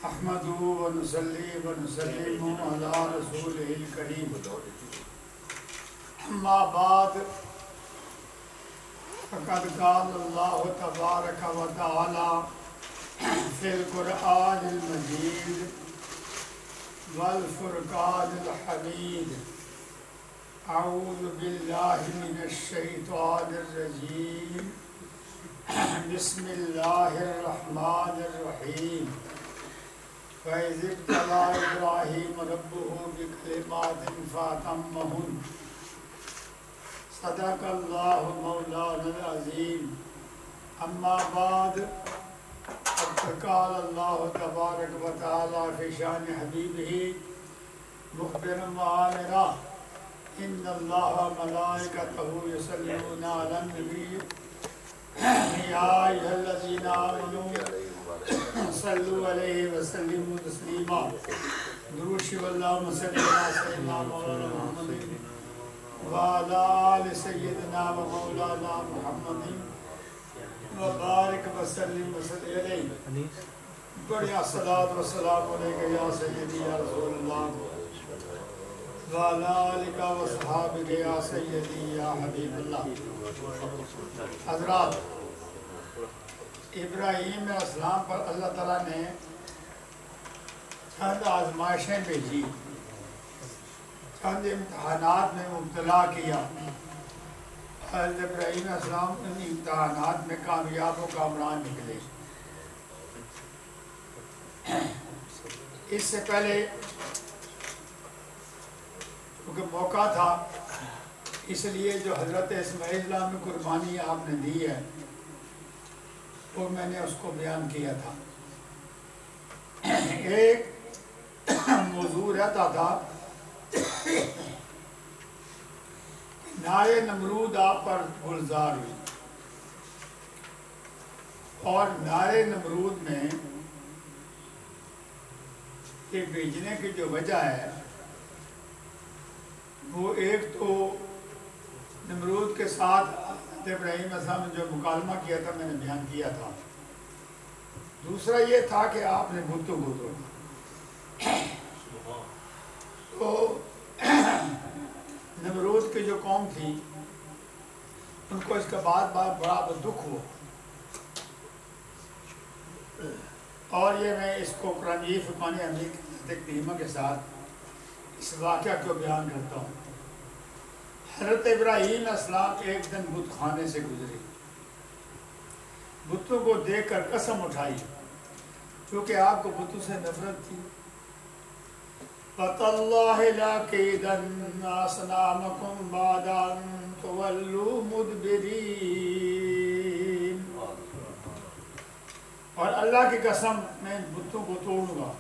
احمدہ ونصلی ونسلم علی رسولہ الکریم اما بعد فقد قال اللہ تبارک و تعالی فی القرآن المجید والفرقان الحمید اعوذ باللہ من الشیطان الرجیم بسم اللہ الرحمن الرحیم فَإِذِ ابْتَلَىٰ إِبْرَاهِيمَ رَبُّهُ بِكَلِمَاتٍ فَأَتَمَّهُنَّ صدق اللہ مولانا العظیم اما بعد فقد قال اللہ تبارک و تعالی فی شان حبیبہ مخبرا وآمرا ان اللہ ملائکتہ یصلون علی النبی یا ایھا الذین آمنوا صلو علیہ وسلم تسلیما درود شریف اللہم صلی علی سیدنا مولانا محمد وعلی آل سیدنا و مولانا محمد وبارک وسلم وصلی علیہ بڑی الصلاۃ والسلام علیک یا سیدی یا رسول اللہ وعلی آلک و صحابک یا سیدی یا حبیب اللہ۔ حضرات، ابراہیم علیہ السلام پر اللہ تعالیٰ نے چند آزمائشیں بھیجی، چند امتحانات میں مبتلا کیا۔ حضرت ابراہیم علیہ السلام ان امتحانات میں کامیاب و کامران نکلے۔ اس سے پہلے کیونکہ موقع تھا، اس لیے جو حضرت اسماعیل علیہ السلام میں قربانی آپ نے دی ہے وہ میں نے اس کو بیان کیا تھا۔ ایک موضوع رہتا تھا نارے نمرود آپ پر گلزار ہوئی، اور نارے نمرود میں یہ بھیجنے کی جو وجہ ہے وہ ایک تو نمرود کے ساتھ حضرت ابراہیم علیہ السلام نے جو مکالمہ کیا تھا میں نے بیان کیا تھا، دوسرا یہ تھا کہ آپ نے بتوں کو توڑا۔ تو نمرود کی جو قوم تھی ان کو اس کے بعد بڑا دکھ ہوا، اور یہ میں اس کو قرآن فرقان حمید کی تقدیمہ کے ساتھ اس واقعہ کو بیان کرتا ہوں۔ حضرت ابراہیم علیہ السلام ایک دن بت خانے سے گزرے، بتوں کو دیکھ کر قسم اٹھائی، کیونکہ آپ کو بتوں سے نفرت تھی۔ وَتَاللَّهِ لَأَكِيدَنَّ أَصْنَامَكُمْ بَعْدَ أَن تُوَلُّوا مُدْبِرِينَ، اور اللہ کی قسم میں بتوں کو توڑوں گا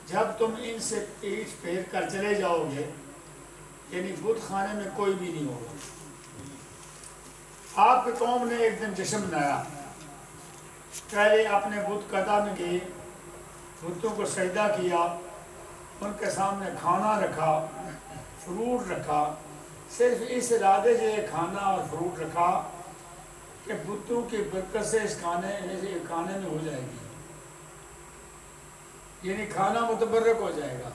جب تم ان سے پیٹ پھیر کر چلے جاؤ گے، یعنی بت خانے میں کوئی بھی نہیں ہوگا۔ آپ کی قوم نے ایک دن جشن منایا، پہلے اپنے بت قدا میں گئے، بتوں کو سجدہ کیا، ان کے سامنے کھانا رکھا، فروٹ رکھا، صرف اس ارادے سے کھانا اور فروٹ رکھا کہ بتوں کی برکت سے اس کھانے میں ہو جائے گی، یعنی کھانا متبرک ہو جائے گا۔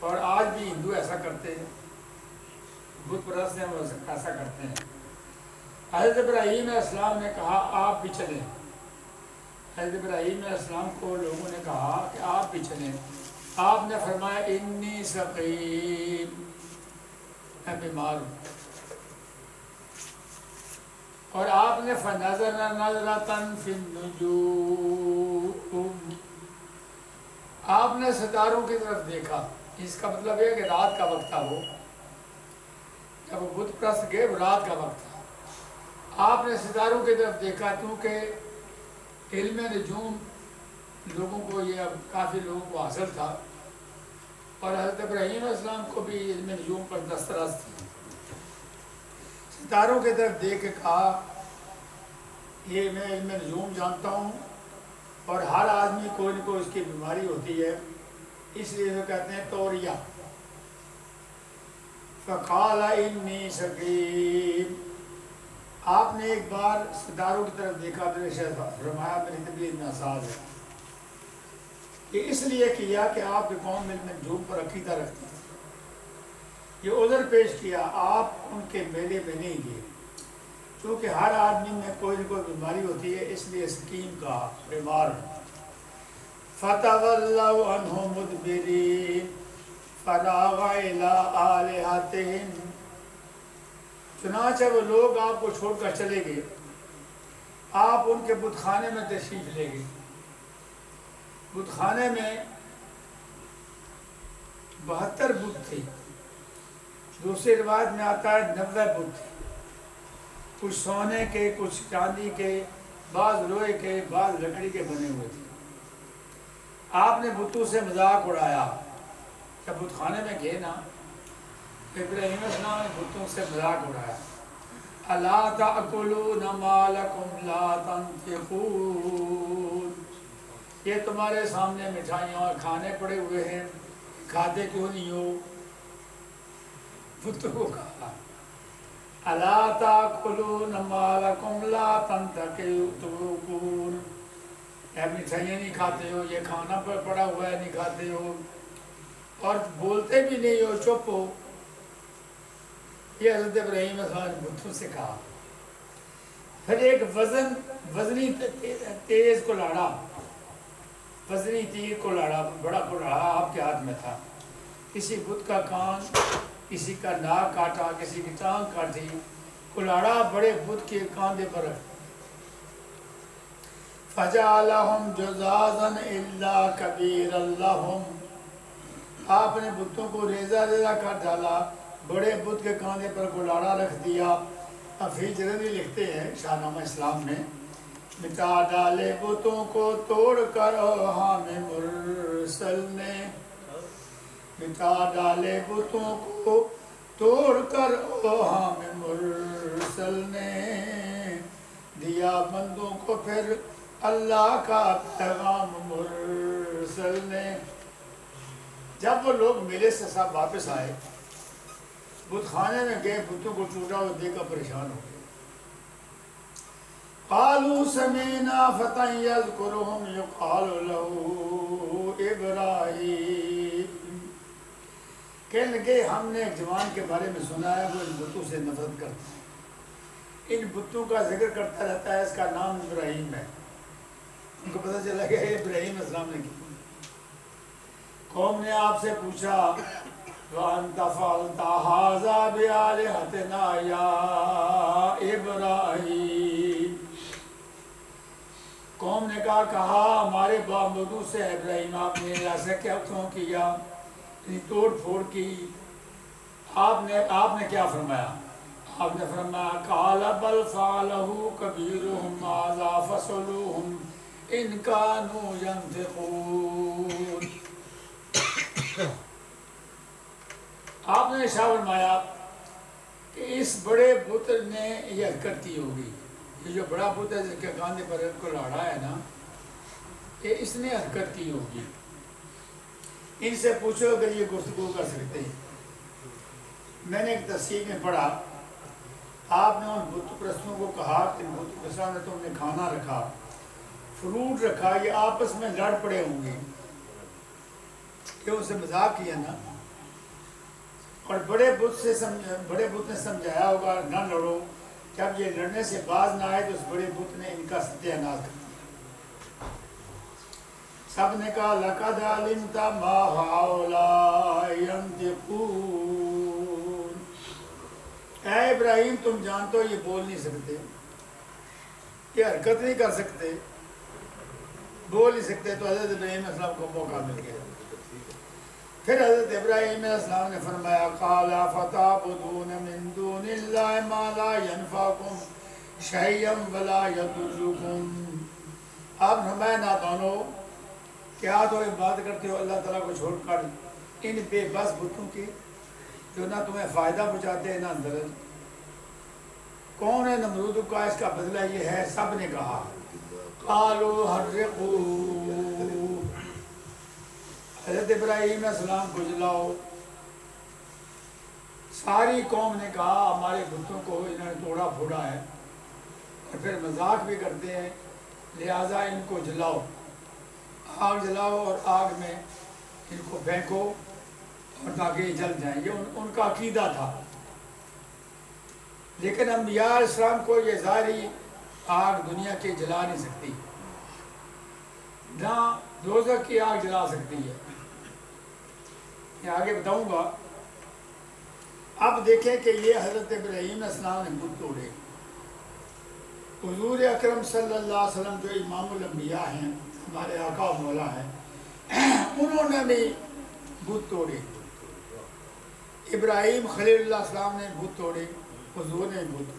اور آج بھی ہندو ایسا کرتے ہیں، بت پرست ہیں، وہ ایسا کرتے ہیں۔ حضرت ابراہیم علیہ السلام نے کہا آپ بھی چلیں۔ حضرت ابراہیم علیہ السلام کو لوگوں نے کہا کہ آپ بھی چلیں۔ آپ نے فرمایا انی سقیم، میں بیمار ہوں۔ اور آپ نے فَنَظَرَ نَظْرَةً فِي النُّجُومِ، آپ نے ستاروں کی طرف دیکھا۔ اس کا مطلب یہ کہ رات کا وقت تھا، وہ جب وہ بت پرست گئے وہ رات کا وقت تھا۔ آپ نے ستاروں کی طرف دیکھا، کیونکہ علم نجوم لوگوں کو، یہ اب کافی لوگوں کو حاصل تھا، اور حضرت ابراہیم علیہ السلام کو بھی علم نجوم پر دسترس تھی۔ ستاروں کی طرف دیکھ کے کہا یہ میں علم نجوم جانتا ہوں، اور ہر آدمی کوئی نہ کوئی اس کی بیماری ہوتی ہے، اس لیے وہ کہتے ہیں توریہ۔ فقال انی سقیم، آپ نے ایک بار ستاروں کی طرف دیکھا، میرے شاید فرمایا میری طبیعت ناساز ہے. یہ اس لیے کیا کہ آپ کی قوم میں جھوٹ پر عقیدہ رکھتی ہے. یہ عذر پیش کیا، آپ ان کے میلے میں نہیں گئے، کیونکہ ہر آدمی میں کوئی نہ کوئی بیماری ہوتی ہے، اس لیے سکیم کا بیمار ہوں. فَتَوَلَّوْا عَنْهُ مُدْبِرِينَ فَرَاغَ إِلَىٰ آلِهَتِهِمْ. چنانچہ وہ لوگ آپ کو چھوڑ کر چلے گئے، آپ ان کے بت خانے میں تشریف لے گئے. بت خانے میں 72 بت تھے، دوسری روایت میں آتا ہے 90 بت تھے. کچھ سونے کے، کچھ چاندی کے، بعض لوہے کے، بعض لکڑی کے بنے ہوئے تھے. آپ نے بتوں سے مذاق اڑایا. جب بت خانے میں گئے نا، ابراہیم علیہ السلام نے بتوں سے مذاق اڑایا. الا تاکلون ما لکم لا تنطقون. یہ تمہارے سامنے مٹھائیاں اور کھانے پڑے ہوئے ہیں، کھاتے کیوں نہیں ہو؟ بتوں کو کہا الا تاکلون ما لکم لا تنطقون. مٹھائیاں نہیں کھاتے ہو، یہ کھانا پر پڑا ہوا ہے نہیں کھاتے ہو، اور بولتے بھی نہیں ہو، چپ ہو. یہ حضرت ابراہیم علیہ السلام نے بتوں سے کہا. پھر ایک وزنی تیز کلاڑا، وزنی تیر کلاڑا، بڑا کلاڑا آپ کے ہاتھ میں تھا. کسی بت کا کان، کسی کا ناک کاٹا، کسی کی ٹانگ کاٹی. کلاڑا بڑے بت کے کاندھے پر رکھ. فَجَعَلَهُمْ جُذَاذًا إِلَّا كَبِيرًا لَهُمْ. آپ نے بتوں کو ریزہ ریزہ کر ڈالا، بڑے بت کے کاندھے پر کلاڑا رکھ دیا. حفیظ رضی لکھتے ہیں شاہنامہ اسلام میں، مٹا ڈالے بتوں کو توڑ کر اوہام مرسل نے. مٹا ڈالے بتوں کو توڑ کر اوہام مرسل نے. دیا بندوں کو پھر اللہ کا پیغام مرسل نے. جب وہ لوگ میلے سے سب واپس آئے، بت خانے میں گئے، بتوں کو ٹوٹا ہوا دیکھ کر پریشان ہو گئے. قالوا سمعنا فتى يذكرهم يقال له ابراہیم. کہنے لگے ہم نے ایک جوان کے بارے میں سنا ہے، وہ ان بتوں سے نفرت کرتا ہے، ان بتوں کا ذکر کرتا رہتا ہے، اس کا نام ابراہیم ہے. ان کو پتہ چلا کہ ابراہیم علیہ السلام نے کی. قوم نے آپ سے پوچھا وَأَنْتَ فَعَلْتَ هَٰذَا بِآلِهَتِنَا يَا إِبْرَاهِيمُ. قوم نے کہا ہمارے معبودوں سے ابراہیم آپ نے ایسا کیوں کیا، توڑ پھوڑ کی. آپ نے کیا فرمایا؟ آپ نے فرمایا قَالَ بَلْ فَعَلَهُ كَبِيرُهُمْ هَٰذَا فَاسْأَلُوهُمْ إِنْ كَانُوا يَنْطِقُونَ. آپ نے ارشاد فرمایا کہ اس بڑے بت نے یہ حرکت کی ہوگی. یہ جو بڑا بت ہے جس کے کاندھے پر کلاڑا ہے نا، یہ اس نے حرکت کی ہوگی. ان سے پوچھو اگر یہ گفتگو کر سکتے ہیں. میں نے ایک تفسیر میں پڑھا، آپ نے ان بت پرستوں کو کہا کہ بت پرستوں نے تم نے کھانا رکھا، فروٹ رکھا، یہ آپس میں لڑ پڑے ہوں گے. کہ ان سے مذاق کیا نا، اور بڑے بت نے سمجھایا ہوگا نہ لڑو. جب یہ لڑنے سے باز نہ آئے تو اس بڑے بت نے ان کا ستیہ ناش کر دیا. سب نے کہا لَقَدْ عَلِمْتَ مَا هَٰؤُلَاءِ يَنطِقُونَ. اے ابراہیم تم جانتے ہو یہ بول نہیں سکتے، یہ حرکت نہیں کر سکتے، بول نہیں سکتے. تو حضرت ابراہیم علیہ السلام کو موقع مل گیا. پھر حضرت ابراہیم علیہ السلام نے فرمایا قَالَ فَتَعْبُدُونَ مِن دُونِ اللَّهِ مَا لَا يَنْفَعُكُمْ شَيْئًا وَلَا يَضُرُّكُمْ. آپ فرمایا نادانو، کیا تو عبادت کرتے ہو اللہ تعالیٰ کو چھوڑ کر ان بے بس بتوں کی جو نہ تمہیں فائدہ پہنچاتے ہیں نہ ضرر. کون ہے نمرود کا؟ اس کا بدلہ یہ ہے. سب نے کہا قَالُوا حَرِّقُوهُ. حضرت ابراہیم علیہ السلام کو جلاؤ. ساری قوم نے کہا ہمارے بتوں کو انہوں نے توڑا پھوڑا ہے، اور پھر مذاق بھی کرتے ہیں، لہٰذا ان کو جلاؤ، آگ جلاؤ اور آگ میں ان کو پھینکو اور تاکہ یہ جل جائیں۔ یہ ان کا عقیدہ تھا۔ لیکن انبیاء علیہ السلام کو یہ ظاہری آگ دنیا کی جلا نہیں سکتی، نہ دوزخ کی آگ جلا سکتی ہے۔ میں آگے بتاؤں گا۔ اب دیکھیں کہ یہ حضرت ابراہیم علیہ السلام نے بت توڑے۔ حضور اکرم صلی اللہ علیہ وسلم جو امام الانبیاء ہیں، ہمارے آقا و مولا ہیں، انہوں نے بھی بت توڑے۔ ابراہیم خلیل اللہ السلام نے بت توڑے، حضور نے بت۔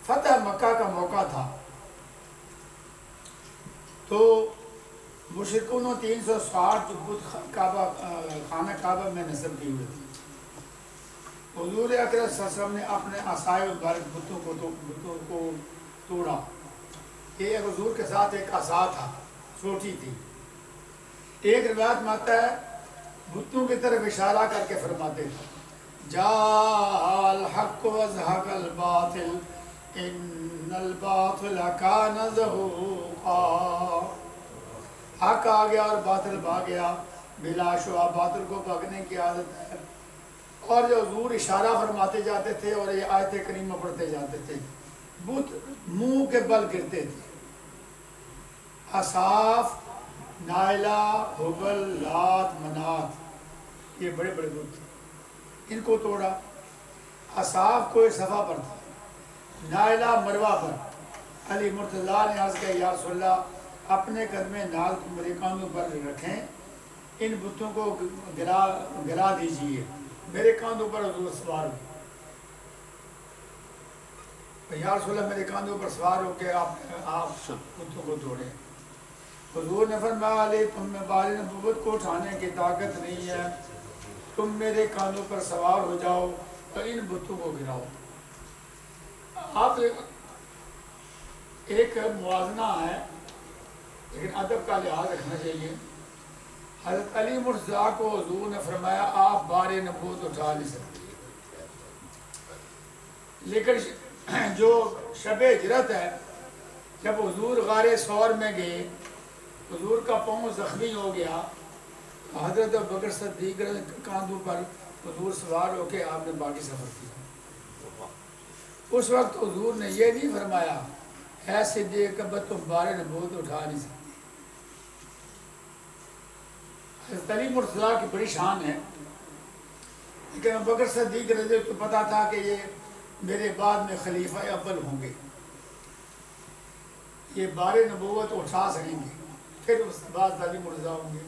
فتح مکہ کا موقع تھا تو مشرکوں نے 360 بت خانہ کعبہ میں نصب کی ہوئی تھی۔ حضور اکرم صلی اللہ علیہ وسلم نے اپنے عصائے مبارک بتوں کو توڑا۔ یہ حضور کے ساتھ ایک عصا تھا، چھوٹی تھی۔ ایک روایت میں آتا ہے بتوں کی طرف اشارہ کر کے فرماتے تھے جاء الحق وزهق الباطل ان الباطل کان زہوقا۔ حق آ گیا اور باطل بھاگ گیا، بلا شبہ باطل کو بھاگنے کی عادت ہے۔ اور جو حضور اشارہ فرماتے جاتے تھے اور یہ آیت کریمہ پڑھتے جاتے تھے، بت منہ کے بل گرتے تھے۔ اصاف، نائلہ، حبل، لات، منات، یہ بڑے بڑے بت تھے، ان کو توڑا۔ اصاف کوئی صفا پر تھا، نائلہ مروہ پر۔ علی مرتضیٰ نے عرض کیا یا رسول اللہ اپنے قدم نال کو میرے کاندھوں پر رکھیں، ان بتوں کو گرا دیجئے۔ میرے کاندھوں پر حضور سوار ہو، یا رسول اللہ میرے کاندھوں پر سوار ہو کے آپ بتوں کو توڑیں۔ حضور نے فرمایا علی تم میں بال نبوت کو اٹھانے کی طاقت نہیں ہے، تم میرے کاندھوں پر سوار ہو جاؤ تو ان بتوں کو گراؤ۔ آپ ایک موازنہ ہے لیکن ادب کا لحاظ رکھنا چاہیے۔ حضرت علی مرتضیٰ کو حضور نے فرمایا آپ بار نبوت اٹھا نہیں سکتے، لیکن جو شب ہجرت ہے، جب حضور غار ثور میں گئے، حضور کا پاؤں زخمی ہو گیا، حضرت ابوبکر صدیق کاندھوں پر حضور سوار ہو کے آپ نے باقی سفر کیا۔ اس وقت حضور نے یہ نہیں فرمایا اے صدیق اکبر تم بار نبوت اٹھا نہیں سکتے۔ حضرت علی مرتضیٰ کی بڑی شان ہے، لیکن ابوبکر صدیق رضی اللہ عنہ کو پتا تھا کہ یہ میرے بعد میں خلیفہ اول ہوں گے، یہ بار نبوت اٹھا سکیں گے، پھر اس بعد علی مرتضیٰ ہوں گے۔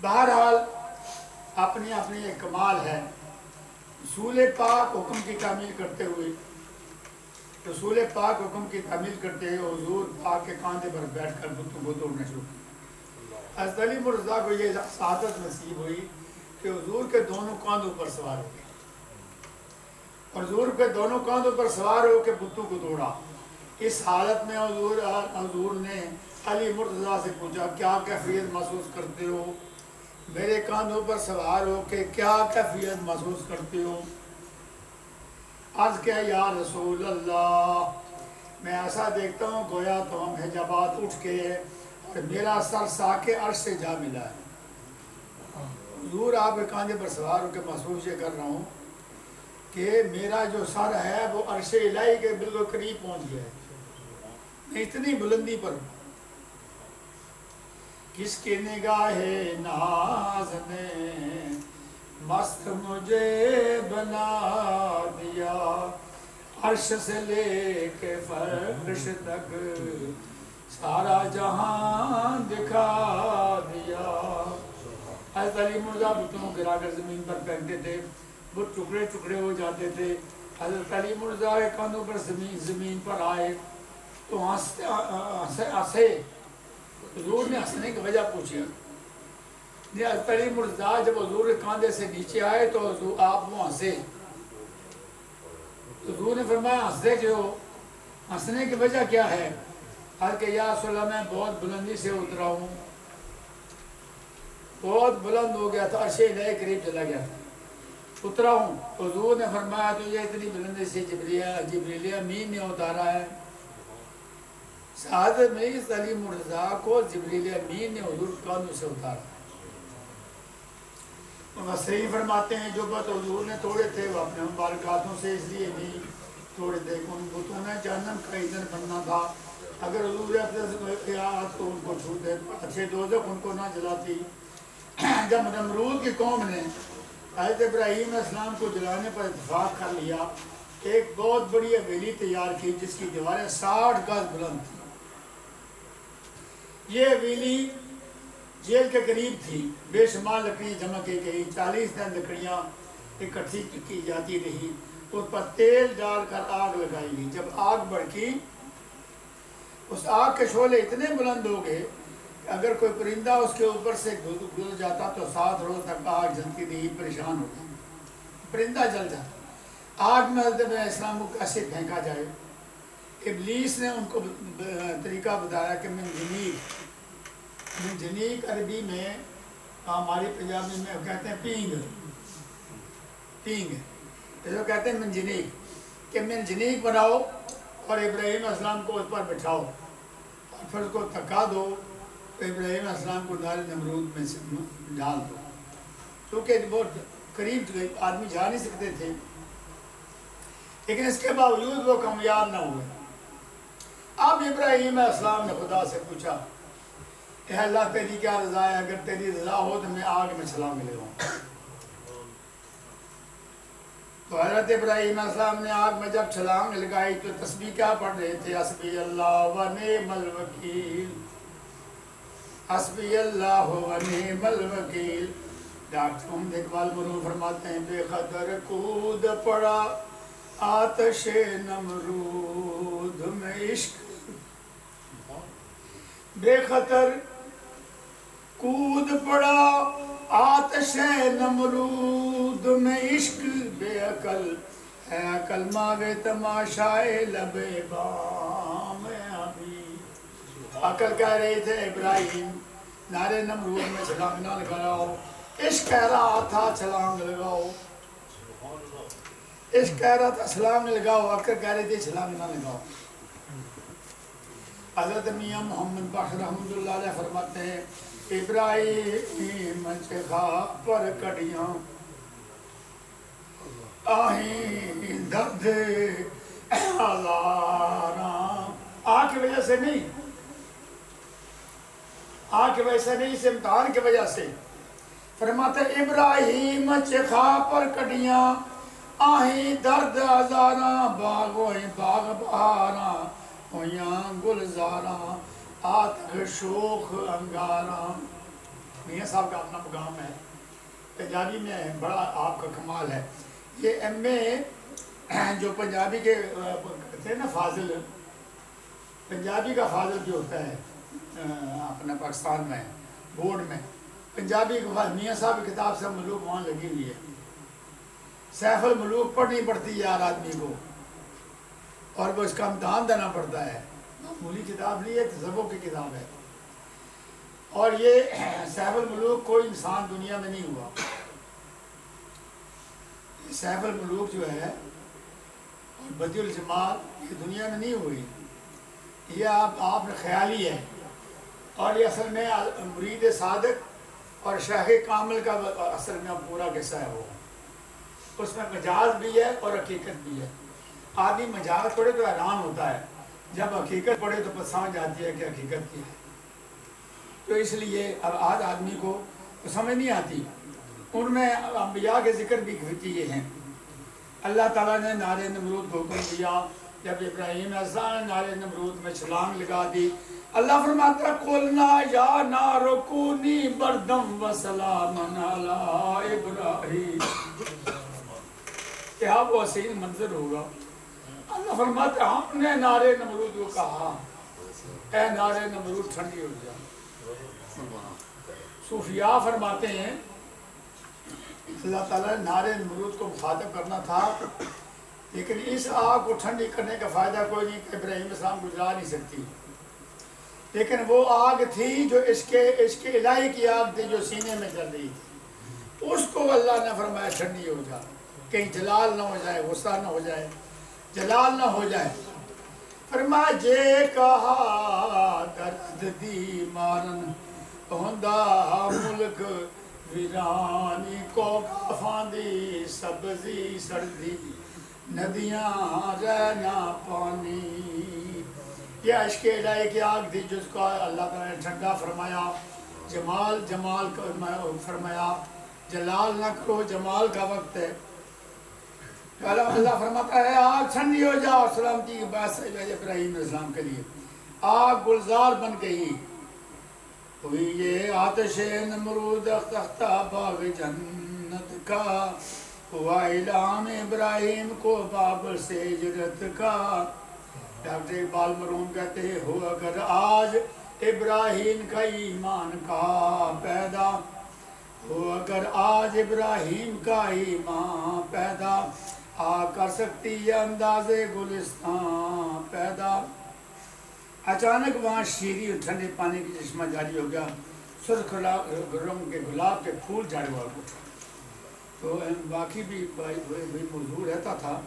بہرحال اپنی اپنی ایک کمال ہے۔ رسول پاک حکم کی تعمیل کرتے ہوئے، رسول پاک حکم کی تعمیل کرتے ہوئے حضور پاک کے کاندھے پر بیٹھ کر بتوں کو توڑنا شروع کیا۔ حضرت علی مرتضیٰ کو یہ سعادت نصیب ہوئی کہ حضور کے دونوں کاندھوں پر سوار ہو گئے، اور حضور کے دونوں کاندھوں پر سوار ہو کے بتوں کو توڑا۔ اس حالت میں حضور نے علی مرتضیٰ سے پوچھا کیا کیفیت محسوس کرتے ہو؟ میرے کاندھوں پر سوار ہو کے کیا کیفیت محسوس کرتے ہو؟ عرض کیا یا رسول اللہ میں ایسا دیکھتا ہوں گویا تو ہم حجابات اٹھ کے اور میرا سر ساکھ عرش سے جا ملا ہے۔ حضور آپ کے کاندھے پر سوار ہو کے محسوس یہ کر رہا ہوں کہ میرا جو سر ہے وہ عرش الہی کے بالکل قریب پہنچ گیا ہے، میں اتنی بلندی پر ہوں۔ کس کی نگاہ ناز نے مست مجھے بنا دیا، عرش سے لے کے فرش تک سارا جہان دکھا دیا۔ حضرت علی مرتضیٰ بتوں کو گرا کر زمین پر پھینکتے تھے، بت ٹکڑے ٹکڑے ہو جاتے تھے۔ حضرت علی مرتضیٰ کے کاندھوں پر زمین پر آئے تو ہنسے۔ حضور نے ہنسنے کی وجہ پوچھی۔ حضرت علی مرتضیٰ جب حضور کے کاندھے سے نیچے آئے تو آپ وہ ہنسے۔ حضور نے فرمایا ہنستے کیوں؟ ہنسنے کی وجہ کیا ہے؟ حضرت کہ یا رسول اللہ میں بہت بلندی سے اترا ہوں، بہت بلند ہو گیا تھا، عرش الہی قریب چلا گیا تھا۔ اترا ہوں. حضور نے فرمایا تجھے اتنی بلندی سے جبریل امین نے اتارا ہے. سعادت میں سلیم مرزا کو جبریل امین نے حضور کانوں سے اتارا. صحیح فرماتے ہیں جو بات حضور نے توڑے تھے وہ اپنے مبارکاتوں سے اس لیے نہیں توڑے تھے کہ ان بتوں نے جہنم کا ایندھن بننا تھا. اگر حضور اپنے آیات کو ان کو چھوتے اچھے دوزخ ان کو نہ جلاتی. جب نمرود کی قوم نے حضرت ابراہیم علیہ السلام کو جلانے پر اتفاق کر لیا، ایک بہت بڑی حویلی تیار کی جس کی دیواریں 60 گز بلند تھیں. یہ حویلی جیل کے قریب تھی. بے شمار لکڑیاں جمع کی گئی، 40 دن لکڑیاں اکٹھی کی جاتی رہی. اس پر تیل ڈال کر آگ لگائی گئی. جب آگ بڑکی اس آگ کے شعلے اتنے بلند ہو گئے کہ اگر کوئی پرندہ اس کے اوپر سے گزر جاتا تو 7 روز تک آگ جلتی رہی، پریشان ہو گئی. پرندہ جل جاتا. آگ میں حضرت علیہ السلام کو کیسے پھینکا جائے؟ ابلیس نے ان کو طریقہ بتایا کہ منجنیق عربی میں ہماری پنجابی میں کہتے ہیں پینگ اس کو کہتے ہیں منجنیق، کہ منجنیق بناؤ اور ابراہیم علیہ السلام کو اس پر بٹھاؤ اور پھر اس کو تھکا دو تو ابراہیم علیہ السلام کو نار نمرود میں سے ڈال دو. کیونکہ بہت قریب آدمی جا نہیں سکتے تھے، لیکن اس کے باوجود وہ کامیاب نہ ہوئے. اب ابراہیم علیہ السلام نے خدا سے پوچھا اے اللہ تیری کیا رضا ہے؟ اگر تیری رضا ہو تو میں آگ میں چھلانگ لگاؤں. تو حضرت ابراہیم علیہ السلام نے آگ میں جب چھلانگ لگائی تو تسبیح کیا پڑھ رہے تھے؟ حسبی اللہ و نعم الوکیل، حسبی اللہ و نعم الوکیل. ڈاکٹر محمد اقبال مرحوم فرماتے ہیں بے قدر کود پڑا آتش نمرود میں عشق، بے خطر کود پڑا آتش نمرود میں عشق، بے عقل ہے عقل ماوے تماشائے لب بام ابھی. عقل کہہ رہے تھے ابراہیم نعرے نمرود میں چھلانگ نہ لگاؤ. عشق کہہ رہا تھا چھلانگ لگاؤ، عشق کہہ رہا تھا چھلانگ لگاؤ، عقل کہہ رہے تھے چھلانگ نہ لگاؤ. حضرت میاں محمد بخش رحمۃ اللہ علیہ فرماتے ہیں ابراہیم چکھا پر کڑیاں آہیں درد ہزاراں. آگ کی وجہ سے نہیں، آگ کی وجہ سے نہیں، اس امتحان کی وجہ سے. فرماتے ابراہیم چکھا پر کڑیاں آہیں درد ہزاراں، باغ ہوئیں باغ بہاراں ہویاں گلزاراں آتش شوخ انگاراں. میاں صاحب کا اپنا مقام ہے، پنجابی میں بڑا آپ کا کمال ہے. یہ ایم اے جو پنجابی کے کہتے ہیں نا فاضل، پنجابی کا فاضل جو ہوتا ہے اپنا پاکستان میں بورڈ میں پنجابی کا میاں صاحب کی کتاب سے ملوک وہاں لگی ہوئی ہے. سیف الملوک پڑھنی پڑتی ہے ہر آدمی کو اور وہ اس کا امتحان دینا پڑتا ہے. معمولی کتاب نہیں ہے، تصوف کی کتاب ہے. اور یہ سیف الملوک کوئی انسان دنیا میں نہیں ہوا. سیف الملوک جو ہے اور بدیع الجمال یہ دنیا میں نہیں ہوئی، یہ آپ نے خیالی ہے. اور یہ اصل میں مرید صادق اور شیخ کامل کا اصل میں پورا قصہ ہے. وہ اس میں مجاز بھی ہے اور حقیقت بھی ہے. آدمی مجاز پڑھے تو حیران ہوتا ہے، جب حقیقت پڑھے تو پتہ سمجھ آتی ہے کہ حقیقت کیا ہے. تو اس لیے اب آج آدمی کو سمجھ نہیں آتی. ان میں انبیاء کے ذکر بھی کیے ہیں. اللہ تعالیٰ نے نارے نمرود کو حکم دیا. جب ابراہیم علیہ السلام نے نارے نمرود میں چھلانگ لگا دی، اللہ فرماتا قُلْنَا يَا نَارُ كُونِي بَرْدًا وَسَلَامًا عَلَىٰ إِبْرَاهِيمَ. کیا وہ حسین منظر ہوگا. اللہ فرماتا ہم نے نارے نمرود کو کہا اے نارے نمرود ٹھنڈی ہو جا. صوفیاء فرماتے ہیں اللہ تعالیٰ نے نارے نمرود کو مخاطب کرنا تھا، لیکن اس آگ کو ٹھنڈی کرنے کا فائدہ کوئی نہیں کہ ابراہیم السلام کو جلا نہیں سکتی. لیکن وہ آگ تھی جو عشق الہی کی آگ تھی جو سینے میں جل رہی تھی. اس کو اللہ نے فرمایا ٹھنڈی ہو جا، کہیں جلال نہ ہو جائے، غصہ نہ ہو جائے، جلال نہ ہو جائے۔ فرمایا جے کہا درد دی مارن ہوندا ملک ویرانی کو کافاندی سبزی سردی ندیاں رہنا پانی۔ یہ عشق الہی کی آگ تھی جس کو اللہ تعالیٰ نے ٹھنڈا فرمایا، جمال فرمایا، جلال نہ کرو، جمال کا وقت ہے۔ اللہ فرماتا ہے آگ ٹھنڈی ہو جاؤ، سلامتی کی بات ہے ابراہیم علیہ السلام کے لیے۔ آگ گلزار بن گئی، ہوئی یہ آتش نمرود تختہ باغ جنت کا، ہوا اعلان ابراہیم کو بابل سے ہجرت کا۔ ڈاکٹر اقبال مرحوم کہتے ہیں ہو اگر آج ابراہیم کا ایمان کا پیدا، ہو اگر آج ابراہیم کا ایمان پیدا، آ کر سکتی ہے انداز گلستان پیدا۔ اچانک وہاں شیریں اور ٹھنڈے پانی کی چشمہ جاری ہو گیا، سرخ رنگ کے گلاب کے پھول جھڑے ہوا اٹھا۔ تو باقی بھی موضوع رہتا تھا،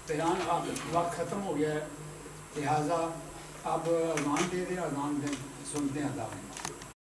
بیان اب وقت ختم ہو گیا ہے، لہٰذا اب اذان دے دیں، اذان دیں، سنتے ہیں اذان۔